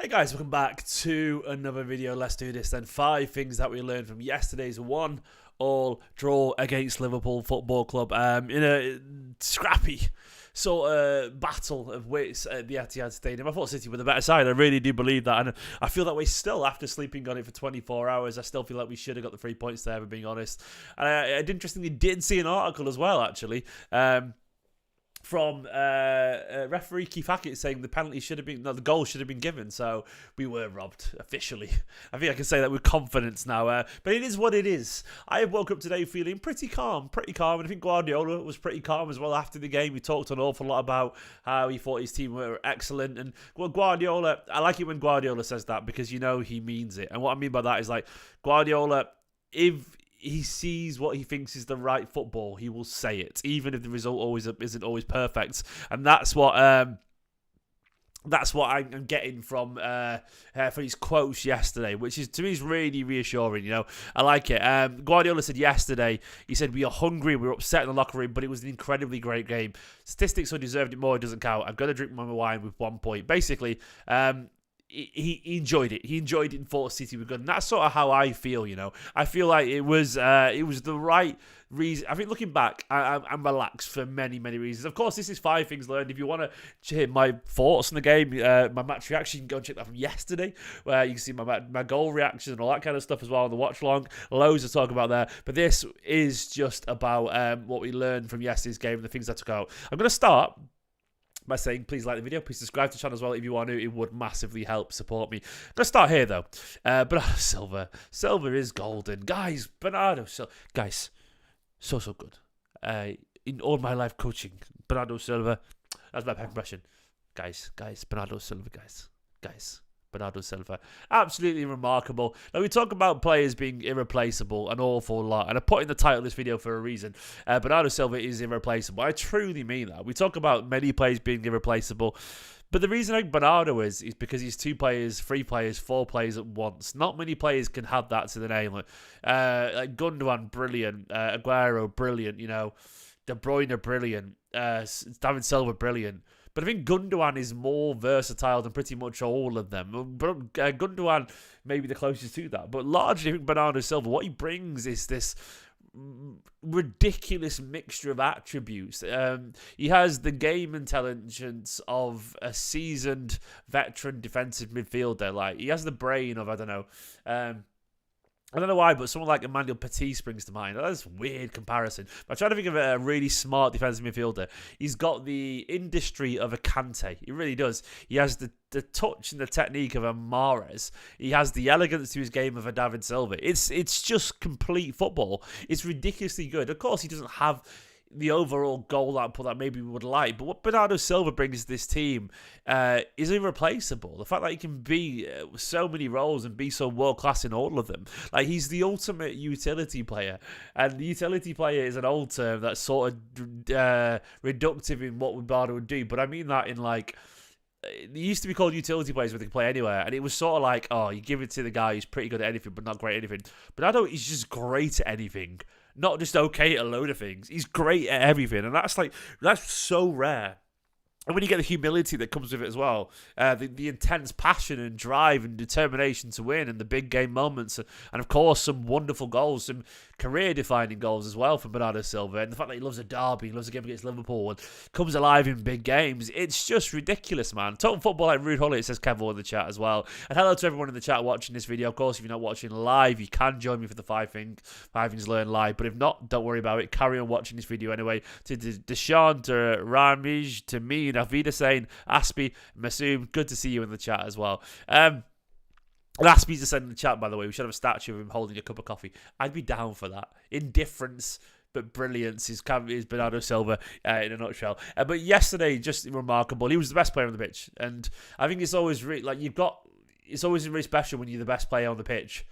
Hey guys, welcome back to another video. Let's do this then. 5 things that we learned from yesterday's 1-1 draw against Liverpool Football Club in a scrappy sort of battle of wits at the Etihad Stadium. I thought City were the better side. I really do believe that, and I feel that way still after sleeping on it for 24 hours. I still feel like we should have got the 3 points there, for being honest. And I interestingly did see an article as well, actually. From referee Keith Hackett saying the penalty should have been, no, the goal should have been given, so we were robbed officially. I think I can say that with confidence now, but it is what it is. I woke up today feeling pretty calm, and I think Guardiola was pretty calm as well after the game. He talked an awful lot about how he thought his team were excellent, and well, Guardiola, I like it when Guardiola says that because you know he means it, and what I mean by that is like Guardiola, if he sees what he thinks is the right football, he will say it, even if the result isn't always perfect. And that's what I'm getting from his quotes yesterday, which is to me is really reassuring. You know, I like it. Guardiola said yesterday, he said we are hungry, we were upset in the locker room, but it was an incredibly great game. Statistics who deserved it more, it doesn't count. I've got to drink my wine with 1 point. Basically, he enjoyed it. He enjoyed it and thought City were good. And that's sort of how I feel, you know. I feel like it was the right reason. I think looking back, I'm relaxed for many, many reasons. Of course, this is 5 things learned. If you want to hear my thoughts on the game, my match reaction, you can go and check that from yesterday, where you can see my goal reaction and all that kind of stuff as well on the watch long. Loads to talk about there. But this is just about what we learned from yesterday's game and the things I took out. I'm going to start by saying please like the video, please subscribe to the channel as well if you want to. It would massively help support me. Let's start here though. Bernardo Silva. Silva is golden. Guys, Bernardo Silva. Guys, so good. In all my life coaching, Bernardo Silva, that's my impression. Guys, Bernardo Silva, guys. Bernardo Silva, absolutely remarkable. Now we talk about players being irreplaceable an awful lot, and I put in the title of this video for a reason. Bernardo Silva is irreplaceable. I truly mean that. We talk about many players being irreplaceable, but the reason I think Bernardo is because he's 2 players, 3 players, 4 players at once. Not many players can have that to the name. Like Gundogan, brilliant. Aguero, brilliant. You know, De Bruyne, brilliant. David Silva, brilliant. But I think Gundogan is more versatile than pretty much all of them. But Gundogan may be the closest to that. But largely, I think Bernardo Silva, what he brings is this ridiculous mixture of attributes. He has the game intelligence of a seasoned veteran defensive midfielder. Like, he has the brain of, I don't know why, but someone like Emmanuel Petit springs to mind. That's a weird comparison. But I'm trying to think of a really smart defensive midfielder. He's got the industry of a Kante. He really does. He has the touch and the technique of a Mahrez. He has the elegance to his game of a David Silva. It's just complete football. It's ridiculously good. Of course, he doesn't have the overall goal output that maybe we would like, but what Bernardo Silva brings to this team is irreplaceable. The fact that he can be so many roles and be so world class in all of them, like he's the ultimate utility player, and the utility player is an old term that's sort of reductive in what Bernardo would do, but I mean that in like, it used to be called utility players where they can play anywhere, and it was sort of like, oh, you give it to the guy who's pretty good at anything but not great at anything. Bernardo is just great at anything. Not just okay at a load of things. He's great at everything. And that's so rare. And when you get the humility that comes with it as well, the intense passion and drive and determination to win and the big game moments, and of course some wonderful goals, some career-defining goals as well from Bernardo Silva, and the fact that he loves a derby, he loves a game against Liverpool, and comes alive in big games, it's just ridiculous, man. Total football like Rude Hullet, says Kevin in the chat as well. And hello to everyone in the chat watching this video. Of course, if you're not watching live, you can join me for the 5 things learned live, but if not, don't worry about it. Carry on watching this video anyway. To Deshaun, to Ramij, to me, Avida saying, Aspie, Masoom, good to see you in the chat as well. And Aspie's just said in the chat, by the way, we should have a statue of him holding a cup of coffee. I'd be down for that. Indifference, but brilliance is Bernardo Silva in a nutshell. But yesterday, just remarkable. He was the best player on the pitch, and I think it's always it's always really special when you're the best player on the pitch,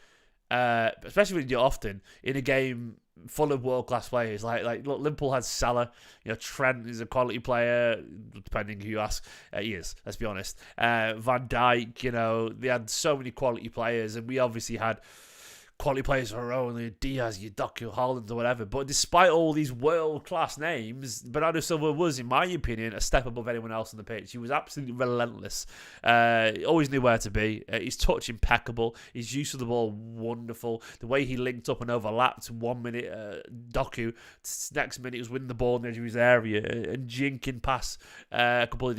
especially when you're often in a game full of world-class players. Like look, Liverpool had Salah. You know, Trent is a quality player, depending who you ask. He is, let's be honest. Van Dijk, you know, they had so many quality players, and we obviously had quality players are only Diaz, Doku, Haaland, or whatever. But despite all these world-class names, Bernardo Silva was, in my opinion, a step above anyone else on the pitch. He was absolutely relentless. Always knew where to be. His touch impeccable. His use of the ball wonderful. The way he linked up and overlapped 1 minute Doku, next minute he was winning the ball in the edge of his area and jinking past a couple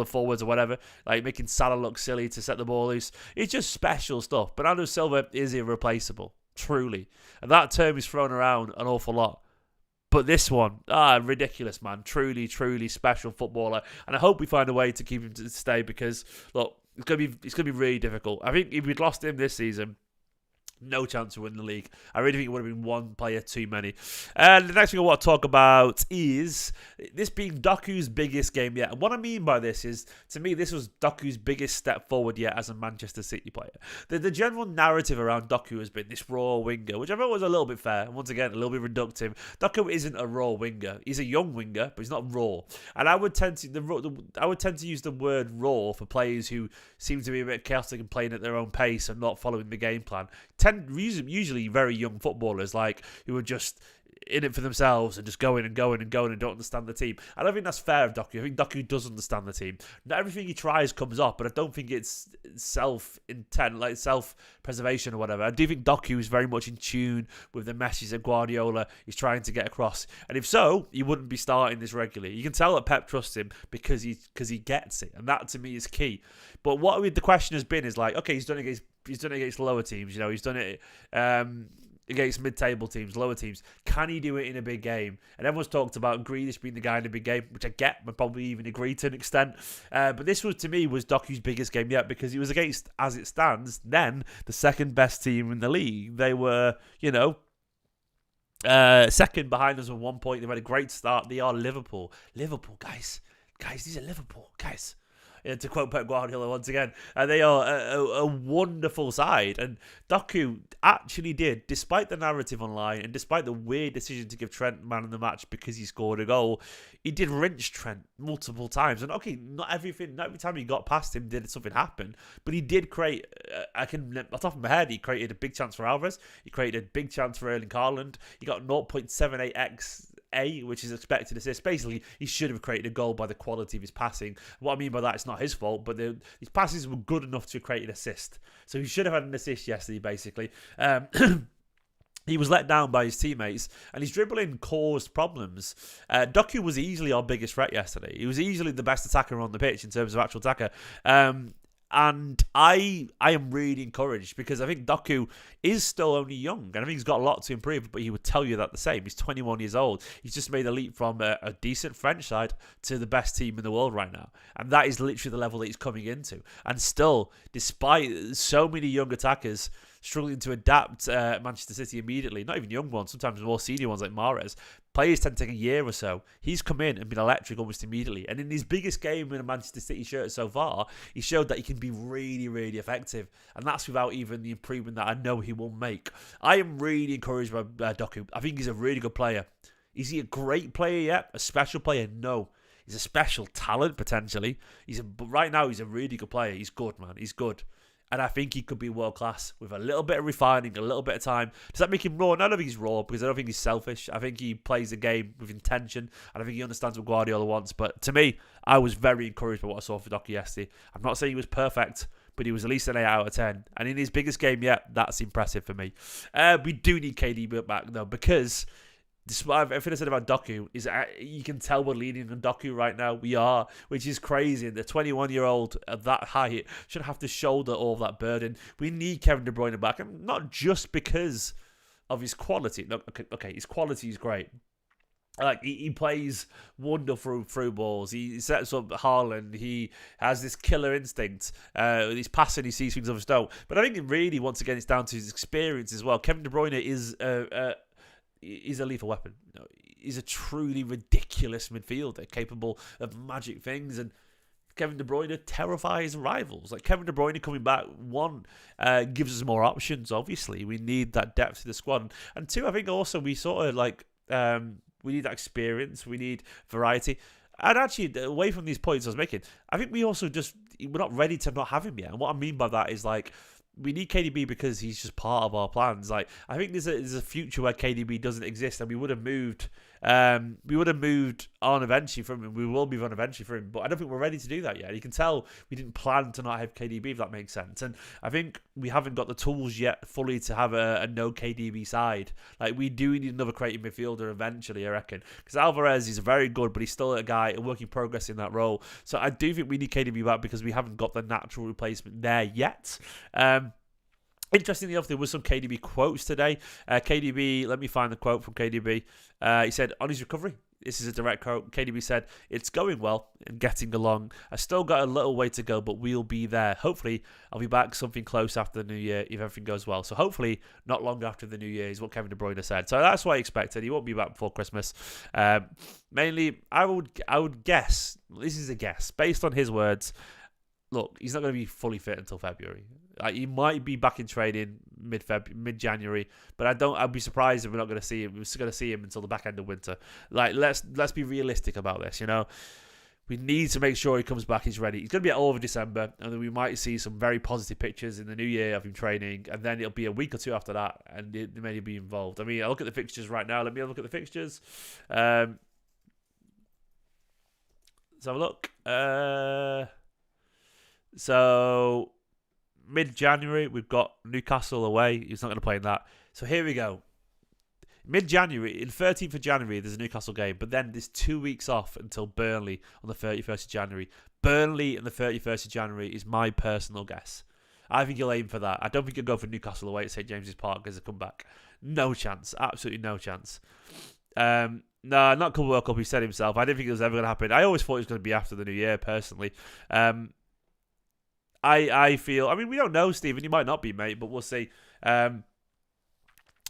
of forwards or whatever, like making Salah look silly to set the ball loose. It's just special stuff. Bernardo Silva is irreplaceable, truly. And that term is thrown around an awful lot. But this one, ridiculous, man. Truly, truly special footballer. And I hope we find a way to keep him to stay because, look, it's gonna be really difficult. I think if we'd lost him this season, no chance to win the league. I really think it would have been one player too many. And the next thing I want to talk about is this being Doku's biggest game yet. And what I mean by this is, to me, this was Doku's biggest step forward yet as a Manchester City player. The general narrative around Doku has been this raw winger, which I thought was a little bit fair. And once again, a little bit reductive. Doku isn't a raw winger. He's a young winger, but he's not raw. And I would tend to use the word raw for players who seem to be a bit chaotic and playing at their own pace and not following the game plan. Usually very young footballers, like who are just in it for themselves and just going and going and going and don't understand the team. I don't think that's fair of Doku. I think Doku does understand the team. Not everything he tries comes up, but I don't think it's self-intent, like self-preservation or whatever. I do think Doku is very much in tune with the message that Guardiola is trying to get across. And if so, he wouldn't be starting this regularly. You can tell that Pep trusts him because he gets it. And that, to me, is key. But the question has been is like, okay, he's done it against lower teams. He's done it against mid-table teams, lower teams. Can he do it in a big game? And everyone's talked about Grealish being the guy in a big game, which I get, and probably even agree to an extent. But this was, to me, was Doku's biggest game yet because he was against, as it stands, then the second best team in the league. They were, second behind us at 1 point. They've had a great start. They are Liverpool. Liverpool, guys. These are Liverpool, guys. To quote Pep Guardiola once again, they are a wonderful side. And Doku actually did, despite the narrative online and despite the weird decision to give Trent man of the match because he scored a goal, he did rinse Trent multiple times. And okay, not every time he got past him did something happen, but he did create, off the top of my head, he created a big chance for Alvarez. He created a big chance for Erling Haaland. He got 0.78x, which is expected assist. Basically, he should have created a goal by the quality of his passing. What I mean by that, it's not his fault, but his passes were good enough to create an assist. So he should have had an assist yesterday, basically. He was let down by his teammates, and his dribbling caused problems. Doku was easily our biggest threat yesterday. He was easily the best attacker on the pitch in terms of actual attacker. And I am really encouraged because I think Doku is still only young and I think he's got a lot to improve, but he would tell you that the same. He's 21 years old. He's just made a leap from a decent French side to the best team in the world right now. And that is literally the level that he's coming into. And still, despite so many young attackers struggling to adapt Manchester City immediately, not even young ones, sometimes more senior ones like Mahrez, players tend to take a year or so. He's come in and been electric almost immediately. And in his biggest game in a Manchester City shirt so far, he showed that he can be really, really effective. And that's without even the improvement that I know he will make. I am really encouraged by Doku. I think he's a really good player. Is he a great player yet? A special player? No. He's a special talent, potentially. But right now, he's a really good player. He's good, man. He's good. And I think he could be world-class with a little bit of refining, a little bit of time. Does that make him raw? No, I don't think he's raw because I don't think he's selfish. I think he plays the game with intention. And I think he understands what Guardiola wants. But to me, I was very encouraged by what I saw for Doku yesterday. I'm not saying he was perfect, but he was at least an 8 out of 10. And in his biggest game yet, that's impressive for me. We do need KD back, though, because despite everything I said about Doku, you can tell we're leaning on Doku right now. We are, which is crazy. And the 21-year-old at that height shouldn't have to shoulder all of that burden. We need Kevin De Bruyne back, and not just because of his quality. No, okay, his quality is great. Like he plays wonderful through balls. He sets up Haaland. He has this killer instinct. He's passing. He sees things others don't. But I think it really, once again, it's down to his experience as well. Kevin De Bruyne is a lethal weapon. He's a truly ridiculous midfielder, capable of magic things. And Kevin De Bruyne terrifies rivals. Like Kevin De Bruyne coming back, one, gives us more options. Obviously, we need that depth to the squad, and two, I think also we sort of like we need that experience. We need variety. And actually, away from these points I was making, I think we also we're not ready to not have him yet. And what I mean by that is like, we need KDB because he's just part of our plans. Like, I think there's a future where KDB doesn't exist, and we would have moved. We would have moved on eventually from him. We will move on eventually from him, but I don't think we're ready to do that yet. You can tell we didn't plan to not have KDB, if that makes sense. And I think we haven't got the tools yet fully to have a no KDB side. Like, we do need another creative midfielder eventually, I reckon. Because Alvarez is very good, but he's still a guy, a work in progress in that role. So I do think we need KDB back because we haven't got the natural replacement there yet. Interestingly enough, there was some KDB quotes today. KDB, let me find the quote from KDB. He said, on his recovery, this is a direct quote, KDB said, "It's going well and getting along. I still got a little way to go, but we'll be there. Hopefully, I'll be back something close after the new year if everything goes well." So hopefully, not long after the new year is what Kevin De Bruyne said. So that's what I expected. He won't be back before Christmas. Mainly, I would guess, this is a guess, based on his words, look, he's not going to be fully fit until February. Like, he might be back in training mid-January, but I'd be surprised if we're not going to see him. We're still going to see him until the back end of winter. Like, let's be realistic about this. You know, we need to make sure he comes back. He's ready. He's going to be all over December, and then we might see some very positive pictures in the new year of him training, and then it'll be a week or two after that, and it may be involved. I mean, I look at the fixtures right now. Let me have a look at the fixtures. Let's have a look. So, mid-January, we've got Newcastle away. He's not going to play in that. So, here we go. Mid-January, in 13th of January, there's a Newcastle game. But then there's 2 weeks off until Burnley on the 31st of January. Burnley on the 31st of January is my personal guess. I think he'll aim for that. I don't think he'll go for Newcastle away at St. James's Park as a comeback. No chance. Absolutely no chance. No, not Club World Cup, he said himself. I didn't think it was ever going to happen. I always thought it was going to be after the new year, personally. I feel, I mean, we don't know, Stephen. You might not be, mate, but we'll see.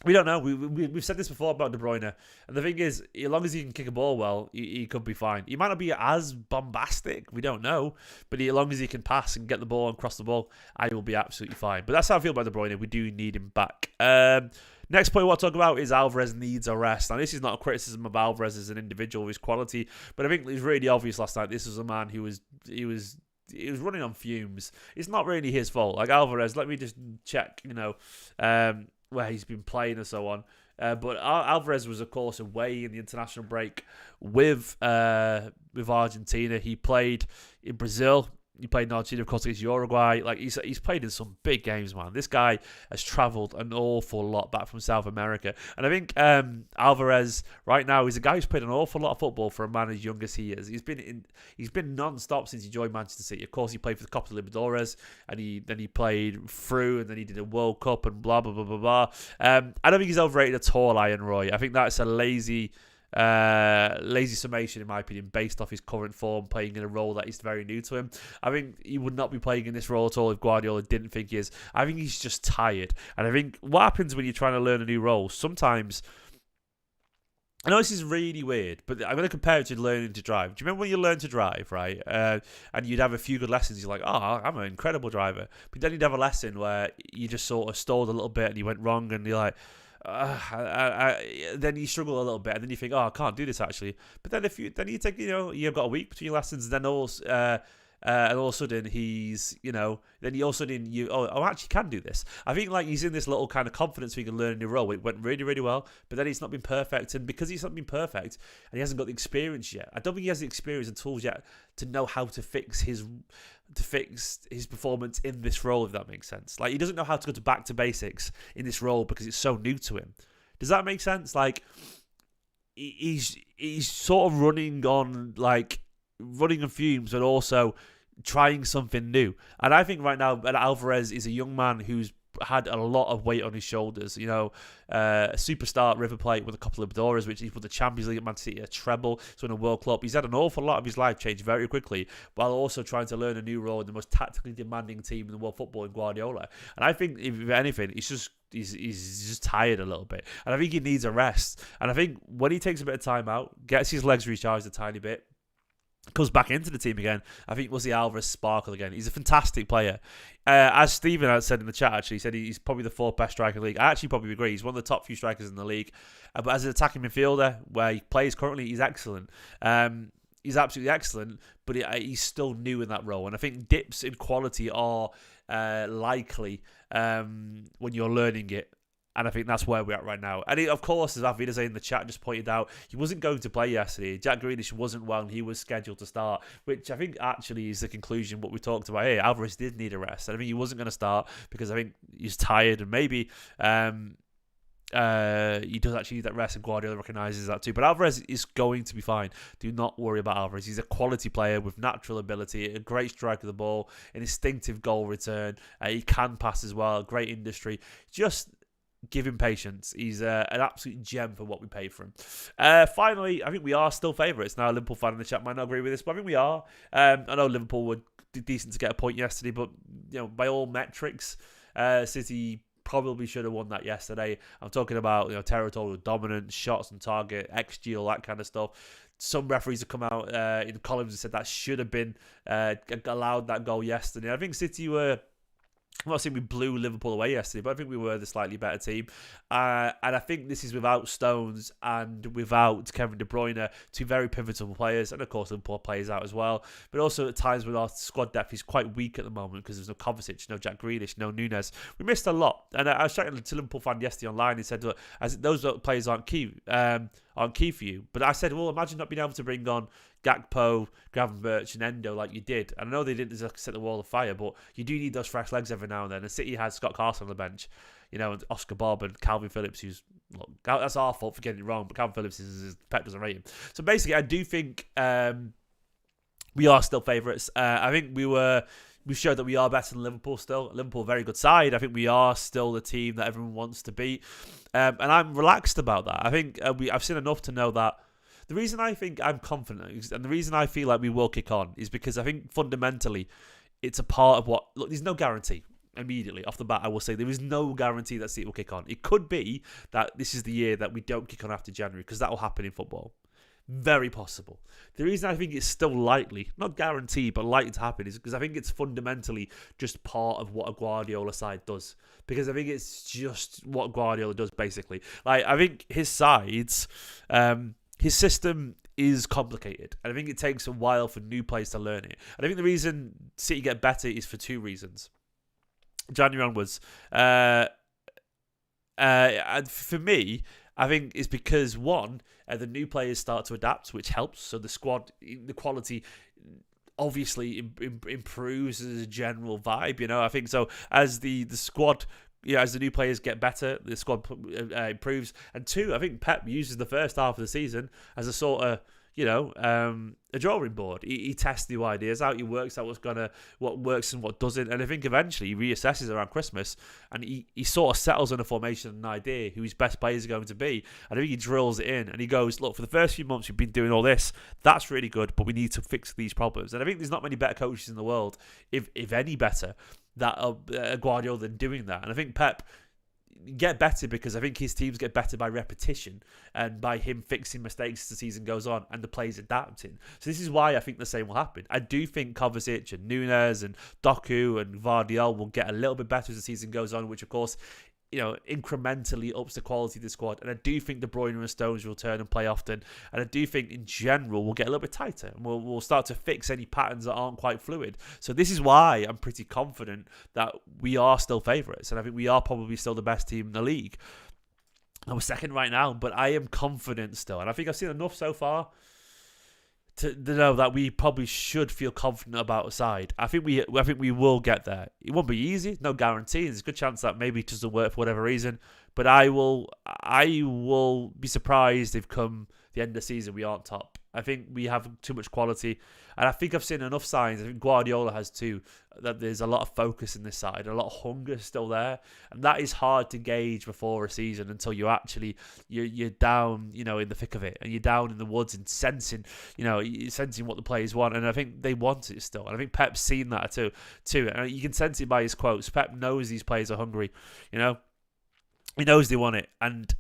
We don't know. We've said this before about De Bruyne. And the thing is, as long as he can kick a ball well, he could be fine. He might not be as bombastic. We don't know. But as long as he can pass and get the ball and cross the ball, I will be absolutely fine. But that's how I feel about De Bruyne. We do need him back. Next point I want to talk about is Alvarez needs a rest. Now, this is not a criticism of Alvarez as an individual, his quality. But I think it was really obvious last night. This was a man who was running on fumes. It's not really his fault. Like, Alvarez, let me just check, where he's been playing and so on. But Alvarez was, of course, away in the international break with Argentina. He played in Brazil. He played in Argentina, of course, against Uruguay. Like, he's played in some big games, man. This guy has travelled an awful lot back from South America. And I think Alvarez, right now, is a guy who's played an awful lot of football for a man as young as he is. He's been non-stop since he joined Manchester City. Of course, he played for the Copa Libertadores, and then he played through, and then he did a World Cup, and blah, blah, blah, blah, blah. I don't think he's overrated at all, Iron Roy. I think that's a lazy summation, in my opinion, based off his current form, playing in a role that is very new to him. I think he would not be playing in this role at all if Guardiola didn't think he is. I think he's just tired. And I think what happens when you're trying to learn a new role, sometimes, I know this is really weird, but I'm going to compare it to learning to drive. Do you remember when you learned to drive, right? And you'd have a few good lessons. You're like, oh, I'm an incredible driver. But then you'd have a lesson where you just sort of stalled a little bit and you went wrong, and you're like, then you struggle a little bit, and then you think, oh, I can't do this actually. But then you take, you've got a week between lessons, and then all of a sudden then all of a sudden I actually can do this. I think, like, he's in this little kind of confidence where he can learn a new role. It went really, really well, but then he's not been perfect, and because he's not been perfect and he hasn't got the experience yet, I don't think he has the experience and tools yet to know how to fix his performance in this role, if that makes sense. Like, he doesn't know how to go back to basics in this role because it's so new to him. Does that make sense? Like, he's sort of running on fumes, but also trying something new. And I think right now Alvarez is a young man who's had a lot of weight on his shoulders. A superstar at River Plate with a couple of Libertadores, which he's won the Champions League at Man City, a treble, he's won a World Cup. He's had an awful lot of his life change very quickly, while also trying to learn a new role in the most tactically demanding team in the world football in Guardiola. And I think, if anything, he's just tired a little bit. And I think he needs a rest. And I think when he takes a bit of time out, gets his legs recharged a tiny bit, comes back into the team again, I think we'll see Alvarez sparkle again. He's a fantastic player. As Stephen had said in the chat, actually, he said he's probably the fourth best striker in the league. I actually probably agree. He's one of the top few strikers in the league. But as an attacking midfielder, where he plays currently, he's excellent. he's absolutely excellent, but he's still new in that role. And I think dips in quality are likely when you're learning it. And I think that's where we're at right now. And of course, as Avidaze in the chat just pointed out, he wasn't going to play yesterday. Jack Grealish wasn't well, and he was scheduled to start, which I think actually is the conclusion what we talked about here. Alvarez did need a rest. And I think he wasn't going to start because I think he's tired, and maybe he does actually need that rest, and Guardiola recognises that too. But Alvarez is going to be fine. Do not worry about Alvarez. He's a quality player with natural ability, a great strike of the ball, an instinctive goal return. He can pass as well. Great industry. Just give him patience. He's an absolute gem for what we paid for him. Finally, I think we are still favourites. Now, a Liverpool fan in the chat might not agree with this, but I think we are. I know Liverpool were decent to get a point yesterday, but by all metrics, City probably should have won that yesterday. I'm talking about territorial dominance, shots on target, XG, all that kind of stuff. Some referees have come out in the columns and said that should have been allowed that goal yesterday. I think City were... I'm not saying we blew Liverpool away yesterday, but I think we were the slightly better team. And I think this is without Stones and without Kevin De Bruyne, two very pivotal players. And of course, Liverpool players out as well. But also at times when our squad depth is quite weak at the moment because there's no Kovacic, no Jack Grealish, no Nunes. We missed a lot. And I was chatting to a Liverpool fan yesterday online. He said, look, those players aren't key for you. But I said, well, imagine not being able to bring on Gakpo, Gravenberch and Endo like you did. And I know they didn't set the wall of fire, but you do need those fresh legs every now and then. And City had Scott Carson on the bench, and Oscar Bob and Calvin Phillips, that's our fault for getting it wrong, but Calvin Phillips Pep doesn't rate him. So basically, I do think we are still favourites. I think we showed that we are better than Liverpool still. Liverpool, a very good side. I think we are still the team that everyone wants to beat. And I'm relaxed about that. I think I've seen enough to know that the reason I think I'm confident and the reason I feel like we will kick on is because I think fundamentally it's a part of what... Look, there's no guarantee immediately off the bat. I will say there is no guarantee that City will kick on. It could be that this is the year that we don't kick on after January because that will happen in football. Very possible. The reason I think it's still likely, not guaranteed, but likely to happen is because I think it's fundamentally just part of what a Guardiola side does. Because I think it's just what Guardiola does, basically. Like, I think his sides... his system is complicated, and I think it takes a while for new players to learn it. And I think the reason City get better is for two reasons. January onwards, and for me, I think it's because one, the new players start to adapt, which helps. So the squad, the quality obviously improves as a general vibe. I think so as the squad. As the new players get better, the squad improves. And two, I think Pep uses the first half of the season as a sort of, a drawing board. He tests new ideas out. He works out what works and what doesn't. And I think eventually he reassesses around Christmas and he sort of settles on a formation and an idea who his best players are going to be. And I think he drills it in and he goes, look, for the first few months we've been doing all this. That's really good, but we need to fix these problems. And I think there's not many better coaches in the world, if any better, that are Guardiola than doing that. And I think Pep get better because I think his teams get better by repetition and by him fixing mistakes as the season goes on and the players adapting. So this is why I think the same will happen. I do think Kovacic and Nunes and Doku and Vardiol will get a little bit better as the season goes on, which of course incrementally ups the quality of the squad. And I do think De Bruyne and Stones will return and play often. And I do think in general we'll get a little bit tighter and we'll start to fix any patterns that aren't quite fluid. So this is why I'm pretty confident that we are still favourites. And I think we are probably still the best team in the league. And we're second right now, but I am confident still. And I think I've seen enough so far to know that we probably should feel confident about a side. I think we will get there. It won't be easy, no guarantee. There's a good chance that maybe it doesn't work for whatever reason. But I will be surprised if come the end of the season we aren't top. I think we have too much quality. And I think I've seen enough signs, I think Guardiola has too, that there's a lot of focus in this side, a lot of hunger still there. And that is hard to gauge before a season until you actually, you're down, in the thick of it. And you're down in the woods and sensing what the players want. And I think they want it still. And I think Pep's seen that too. And you can sense it by his quotes. Pep knows these players are hungry, He knows they want it. And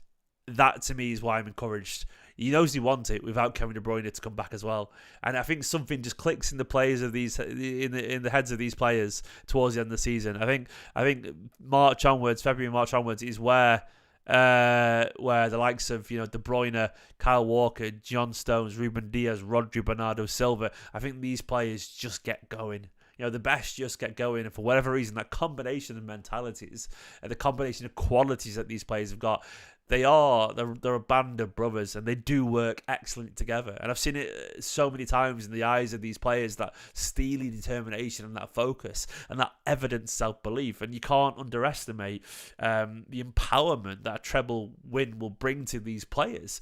that to me is why I'm encouraged. He knows they want it without Kevin De Bruyne to come back as well. And I think something just clicks in the players of these in the heads of these players towards the end of the season. I think February, March onwards is where where the likes of, De Bruyne, Kyle Walker, John Stones, Ruben Diaz, Rodri, Bernardo Silva, I think these players just get going. The best just get going, and for whatever reason, that combination of mentalities and the combination of qualities that these players have got, they're a band of brothers, and they do work excellently together. And I've seen it so many times in the eyes of these players, that steely determination and that focus and that evident self-belief. And you can't underestimate the empowerment that a treble win will bring to these players.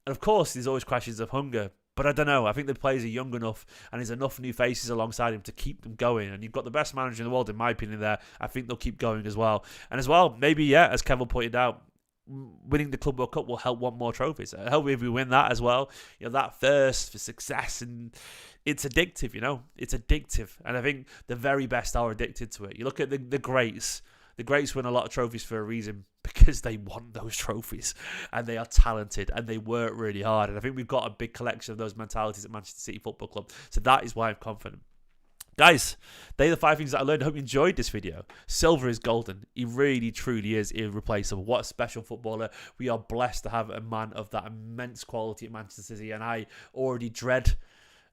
And of course, there's always questions of hunger. But I don't know. I think the players are young enough, and there's enough new faces alongside him to keep them going. And you've got the best manager in the world, in my opinion, there. I think they'll keep going as well. And as well, maybe, as Kevin pointed out, winning the Club World Cup will help want more trophies. I hope if we win that as well, that thirst for success, and it's addictive, It's addictive. And I think the very best are addicted to it. You look at the greats. The greats win a lot of trophies for a reason, because they want those trophies, and they are talented, and they work really hard. And I think we've got a big collection of those mentalities at Manchester City Football Club. So that is why I'm confident. Guys, they are the 5 things that I learned. I hope you enjoyed this video. Silva is golden. He really, truly is irreplaceable. What a special footballer. We are blessed to have a man of that immense quality at Manchester City, and I already dread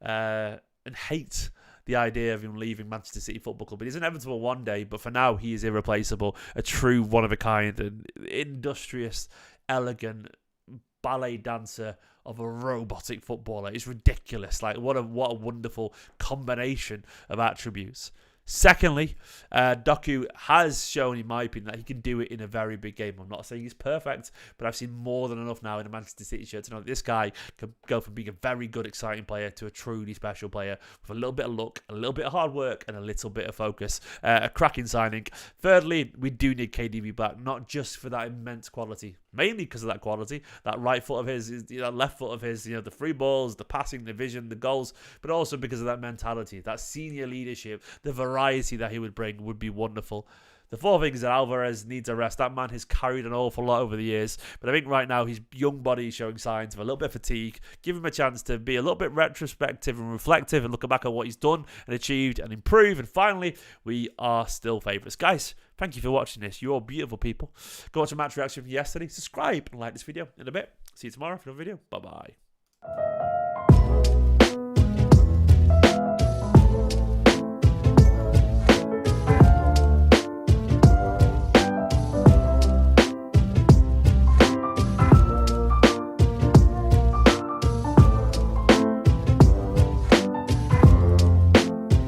and hate the idea of him leaving Manchester City Football Club. It is inevitable one day, but for now, he is irreplaceable. A true one-of-a-kind, and industrious, elegant ballet dancer of a robotic footballer. It's ridiculous. What a wonderful combination of attributes. Secondly, Doku has shown, in my opinion, that he can do it in a very big game. I'm not saying he's perfect, but I've seen more than enough now in a Manchester City shirt to know that this guy can go from being a very good, exciting player to a truly special player with a little bit of luck, a little bit of hard work, and a little bit of focus. A cracking signing. Thirdly, we do need KDB back, not just for that immense quality, mainly because of that quality. That right foot of his, that left foot of his, the free balls, the passing, the vision, the goals, but also because of that mentality, that senior leadership, the variety that he would bring would be wonderful. The fourth thing is that Alvarez needs a rest. That man has carried an awful lot over the years, but I think right now his young body is showing signs of a little bit of fatigue. Give him a chance to be a little bit retrospective and reflective and look back at what he's done and achieved and improve. And finally, we are still favourites. Guys, thank you for watching this. You're beautiful people. Go watch a match reaction from yesterday. Subscribe and like this video in a bit. See you tomorrow for another video. Bye-bye.